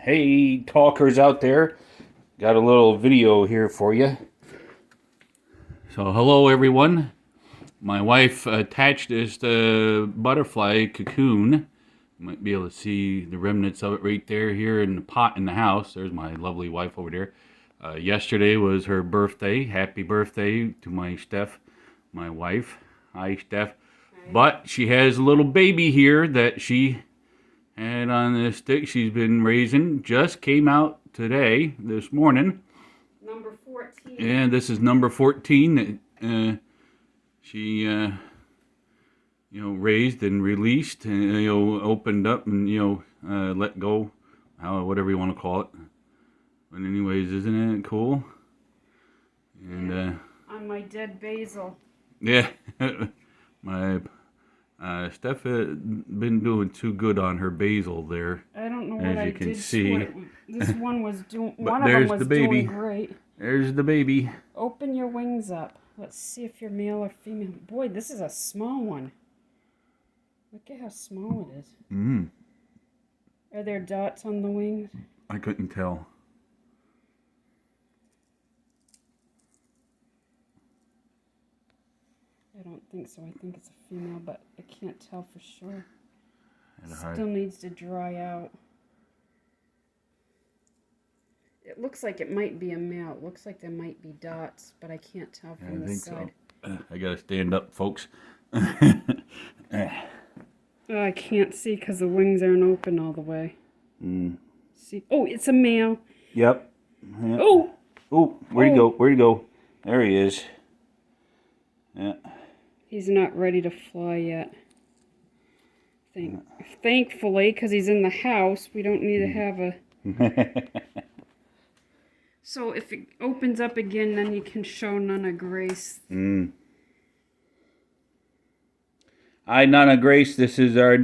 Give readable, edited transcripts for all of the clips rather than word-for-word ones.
Hey, talkers out there. Got a little video here for you. So, hello everyone. My wife attached this butterfly cocoon. You might be able to see the remnants of it right there here in the pot in the house. There's my lovely wife over there. Yesterday was her birthday. Happy birthday to my Steph, my wife. Hi, Steph. Hi. But she has a little baby here that she had on the stick she's been raising. Just came out today, this morning. Number 14. And this is number 14 that she raised and released, and opened up and let go, whatever you want to call it. But anyways, isn't it cool? And yeah, on my dead basil. Yeah, my Steph had been doing too good on her basil there. I don't know as what you I can did. see. This one was doing. But one of them was doing great. There's the baby. Open your wings up. Let's see if you're male or female. Boy, this is a small one. Look at how small it is. Mm. Are there dots on the wings? I couldn't tell. I don't think so. I think it's a female, but I can't tell for sure. Still needs to dry out. It looks like it might be a male. It looks like there might be dots, but I can't tell from the side. So. I gotta stand up, folks. Oh, I can't see because the wings aren't open all the way. Mm. See? Oh, it's a male. Yep. Oh! Oh, where'd he go? Where'd he go? There he is. Yeah. He's not ready to fly yet. Thankfully, because he's in the house, we don't need to have a... So if it opens up again, then you can show Nana Grace. Hi, Nana Grace. This is our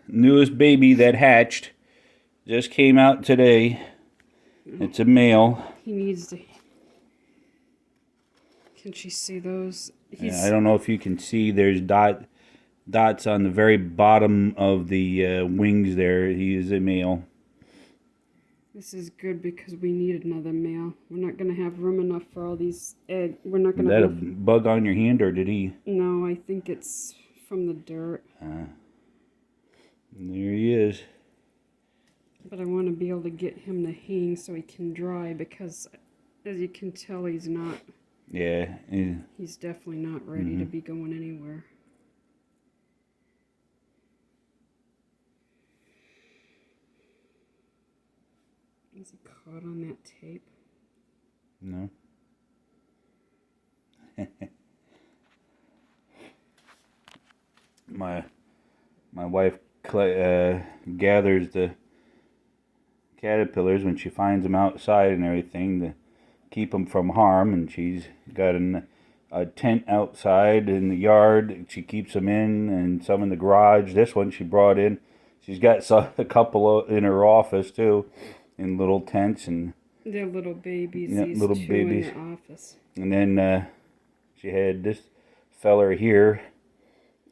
newest baby that hatched. Just came out today. It's a male. He needs to... Can she see those? Yeah, I don't know if you can see. There's dots on the very bottom of the wings there. He is a male. This is good because we need another male. We're not going to have room enough for all these eggs. We're not going to... Is that a bug on your hand, or did he? No, I think it's from the dirt. There he is. But I want to be able to get him to hang so he can dry because, as you can tell, he's not... Yeah. He's definitely not ready to be going anywhere. Is he caught on that tape? No. My wife gathers the caterpillars when she finds them outside and everything to keep them from harm, and she's got a tent outside in the yard. She keeps them in, and some in the garage. This one she brought in. She's got a couple in her office too, in little tents, and they're little babies. Yeah, these little two babies in the office. And then she had this feller here.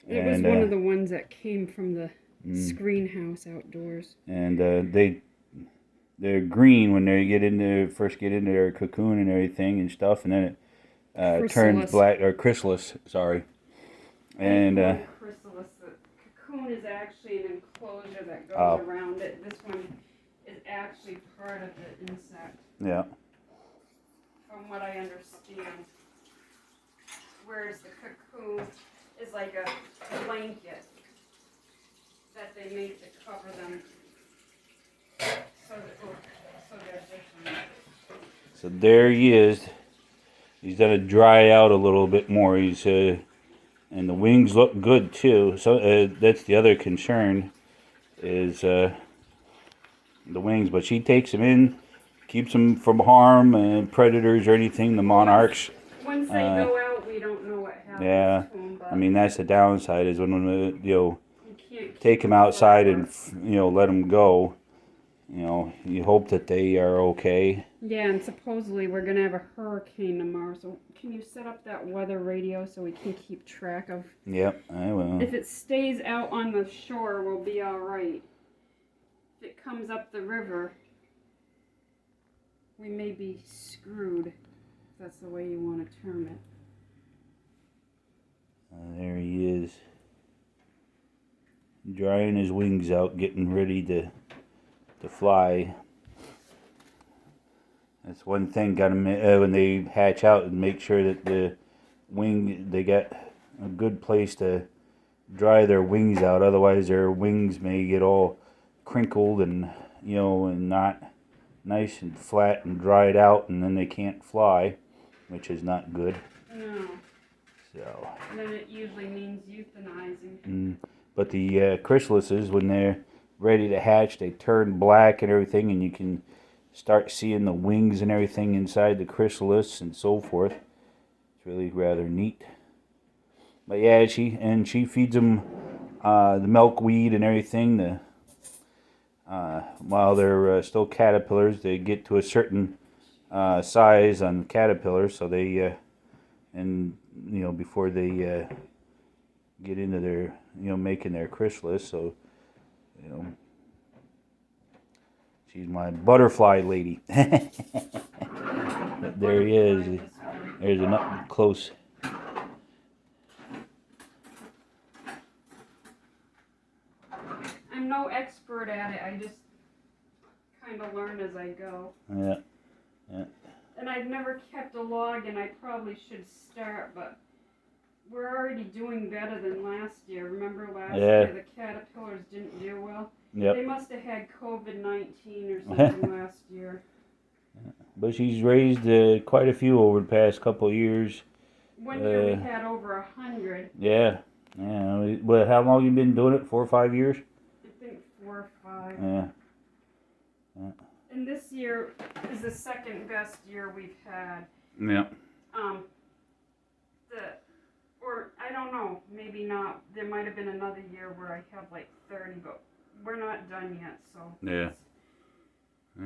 It was one of the ones that came from the screen house outdoors. And they're green when they first get into their cocoon and everything and stuff, and then it turns black, or chrysalis, sorry. And chrysalis. The cocoon is actually an enclosure that goes around it. This one is actually part of the insect. Yeah. From what I understand. Whereas the cocoon is like a blanket that they made to cover them. So they're different. So there he is. He's gonna dry out a little bit more. And the wings look good too. So that's the other concern, is the wings. But she takes them in, keeps them from harm and predators or anything. The monarchs. Once they go out, we don't know what happens. Yeah, to them, I mean that's the downside, is when take them outside and let them go. You hope that they are okay. Yeah, and supposedly we're going to have a hurricane tomorrow, so can you set up that weather radio so we can keep track of... Yep, I will. If it stays out on the shore, we'll be all right. If it comes up the river, we may be screwed, if that's the way you want to term it. There he is, drying his wings out, getting ready to fly. That's one thing, when they hatch out, and make sure that they get a good place to dry their wings out. Otherwise, their wings may get all crinkled and and not nice and flat and dried out, and then they can't fly, which is not good. No. So. And then it usually means euthanizing. But the chrysalises, when they're ready to hatch, they turn black and everything, and you can start seeing the wings and everything inside the chrysalis and so forth. It's really rather neat. But yeah, she feeds them the milkweed and everything. While they're still caterpillars, they get to a certain size on caterpillars, so they before they get into their making their chrysalis. So she's my butterfly lady. There he is. There's an up close. I'm no expert at it. I just kind of learn as I go. Yeah. And I've never kept a log, and I probably should start, but we're already doing better than last year. Remember last year the caterpillars didn't do well? Yep. They must have had COVID-19 or something last year. But she's raised quite a few over the past couple of years. One year we had over 100. Yeah. Well, how long you been doing it? 4 or 5 years? I think 4 or 5. Yeah. And this year is the second best year we've had. Yeah. Or I don't know, maybe not. There might have been another year where I had like 30, but we're not done yet, so yeah.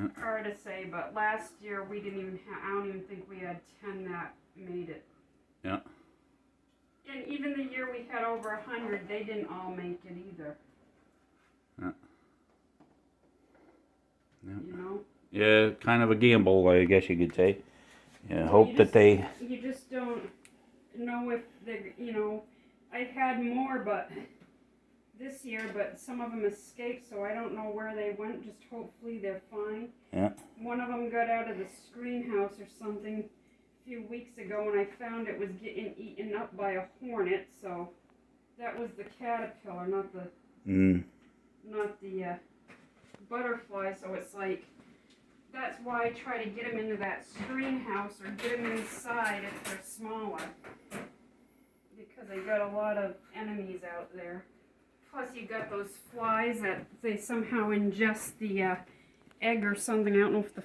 It's hard to say. But last year we didn't even I don't even think we had 10 that made it. Yeah. And even the year we had over 100, they didn't all make it either. Yeah. Yeah, kind of a gamble, I guess you could say. Yeah, well, hope that they... You just don't know if they, I had more, but this year, but some of them escaped, so I don't know where they went. Just hopefully they're fine. Yeah. One of them got out of the screen house or something a few weeks ago, and I found it was getting eaten up by a hornet, so that was the caterpillar, not the butterfly. So it's like, that's why I try to get them into that screen house or get them inside if they're smaller, because they got a lot of enemies out there. Plus you got those flies that they somehow ingest the egg or something. I don't know if the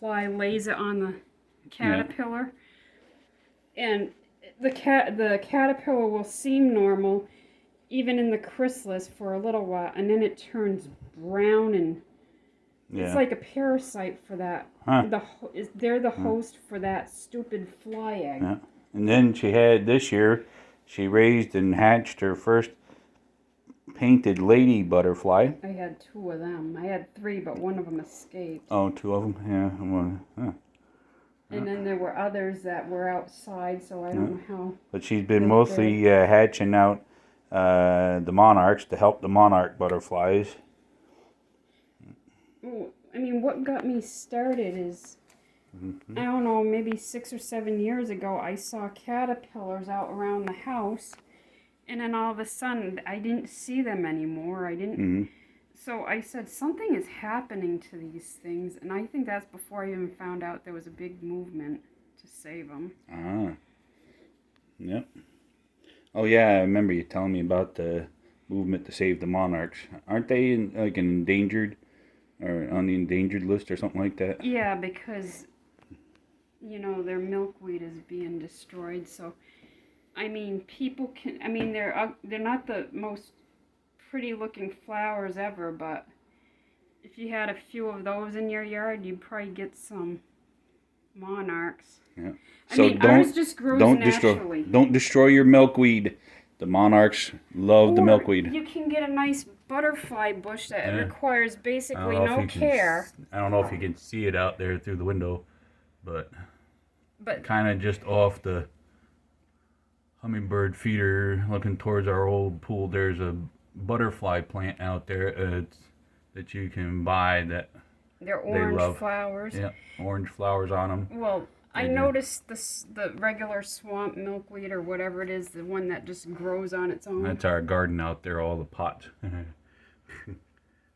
fly lays it on the caterpillar. Yeah. And the caterpillar will seem normal even in the chrysalis for a little while, and then it turns brown, and it's like a parasite for that. Huh. They're the host for that stupid fly egg. Yeah. And then this year, she raised and hatched her first painted lady butterfly. I had 2 of them. I had 3, but one of them escaped. Oh, 2 of them? Yeah. And then there were others that were outside, so I don't know how. But she's been mostly hatching out the monarchs to help the monarch butterflies. Well, I mean, what got me started is, I don't know, maybe 6 or 7 years ago, I saw caterpillars out around the house, and then all of a sudden, I didn't see them anymore. So I said, something is happening to these things, and I think that's before I even found out there was a big movement to save them. Yep. Oh yeah, I remember you telling me about the movement to save the monarchs. Aren't they endangered, or on the endangered list or something like that? Yeah, because their milkweed is being destroyed. So, I mean, people can. I mean, they're not the most pretty looking flowers ever, but if you had a few of those in your yard, you'd probably get some monarchs. Yeah. So I mean, ours just grows naturally. Don't destroy your milkweed. The monarchs love the milkweed. You can get a nice butterfly bush that Yeah. requires I basically don't know no if you care. I don't know if you can see it out there through the window, but But kind of just off the hummingbird feeder, looking towards our old pool. There's a butterfly plant out there that you can buy that they're they orange love. flowers. Yeah, orange flowers on them. Well, I They do. noticed the regular swamp milkweed or whatever it is, the one that just grows on its own. That's our garden out there, all the pots.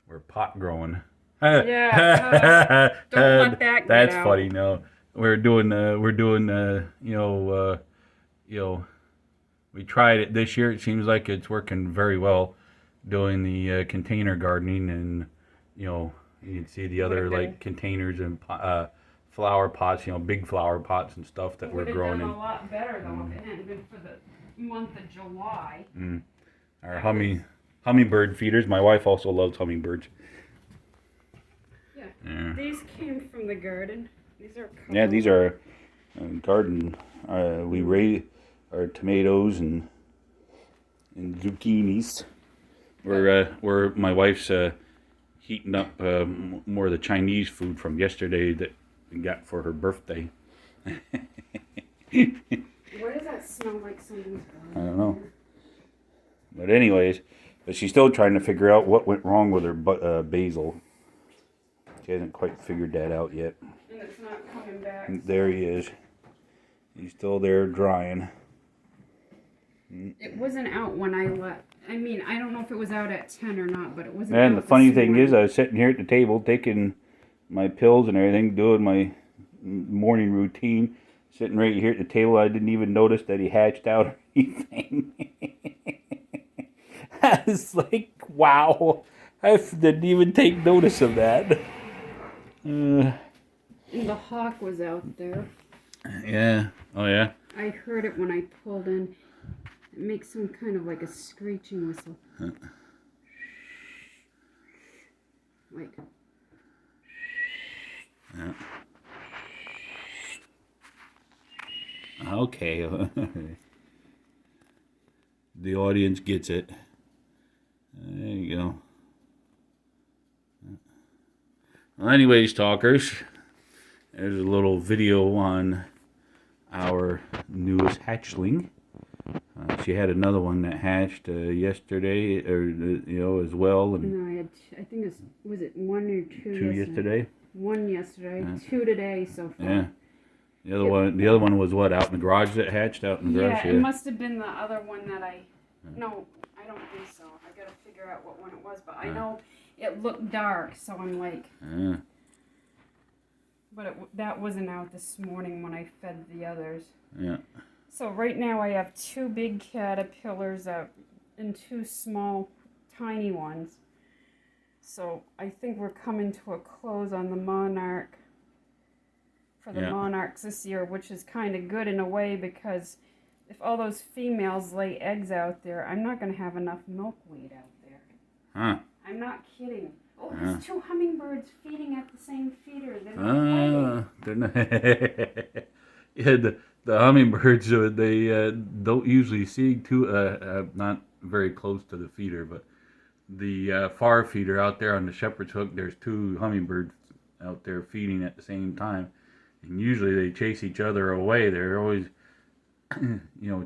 We're pot growing. Yeah, don't let that get That's out. funny. No, we're doing you know, we tried it this year. It seems like it's working very well, doing the container gardening, and you can see the other like containers and flower pots, big flower pots and stuff that we're growing in. Would have done a lot better though if it hadn't been for the month of July. Our hummingbird feeders. My wife also loves hummingbirds. Yeah. These came from the garden. These are. Yeah, these are garden. We raise our tomatoes and zucchinis. Where my wife's heating up more of the Chinese food from yesterday that we got for her birthday. Why does that smell like something's I don't know. But anyways, she's still trying to figure out what went wrong with her basil. She hasn't quite figured that out yet. And it's not coming back. There he is. He's still there drying. It wasn't out when I left. I mean, I don't know if it was out at 10 or not, but it wasn't And out the funny this thing morning. is, I was sitting here at the table taking my pills and everything, doing my morning routine, sitting right here at the table. I didn't even notice that he hatched out or anything. I was like, wow, I didn't even take notice of that. And the hawk was out there. Yeah. Oh, yeah? I heard it when I pulled in. It makes some kind of like a screeching whistle. Like. Yeah. Okay. The audience gets it. There you go. Well, anyways, talkers, there's a little video on our newest hatchling. She had another one that hatched yesterday, as well, and No, I think was it one or two? two yesterday. One yesterday, two today so far. Yeah. The other one was what, out in the garage that hatched out in the garage? Yeah, it must have been the other one that no, I don't think so. I gotta figure out what one it was, but I know it looked dark, so I'm like. But that wasn't out this morning when I fed the others. Yeah. So right now I have two big caterpillars and two small, tiny ones. So I think we're coming to a close on the Monarch. For the Monarchs this year, which is kind of good in a way because if all those females lay eggs out there, I'm not going to have enough milkweed out there. Huh. I'm not kidding. Oh, there's two hummingbirds feeding at the same feeder. They're not fighting. Yeah, the hummingbirds, they don't usually see not very close to the feeder, but the far feeder out there on the shepherd's hook, there's two hummingbirds out there feeding at the same time. And usually they chase each other away. They're always,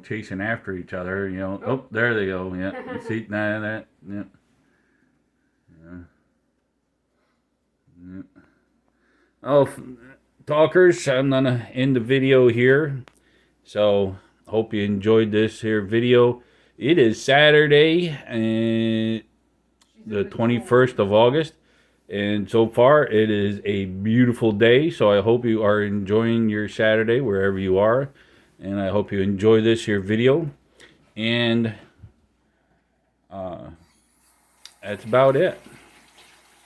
chasing after each other. Oh, there they go. Yeah, see that. Yeah. Yeah. Oh, talkers, I'm gonna end the video here. So hope you enjoyed this here video. It is Saturday, the 21st of August. And so far, it is a beautiful day. So I hope you are enjoying your Saturday wherever you are. And I hope you enjoy this here video. And that's about it.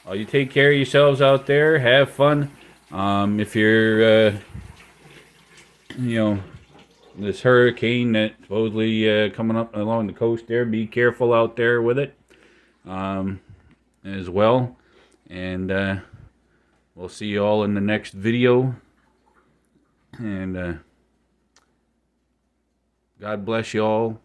Well, you take care of yourselves out there. Have fun. If you're, this hurricane that supposedly coming up along the coast there, be careful out there with it as well. And we'll see you all in the next video. And God bless you all.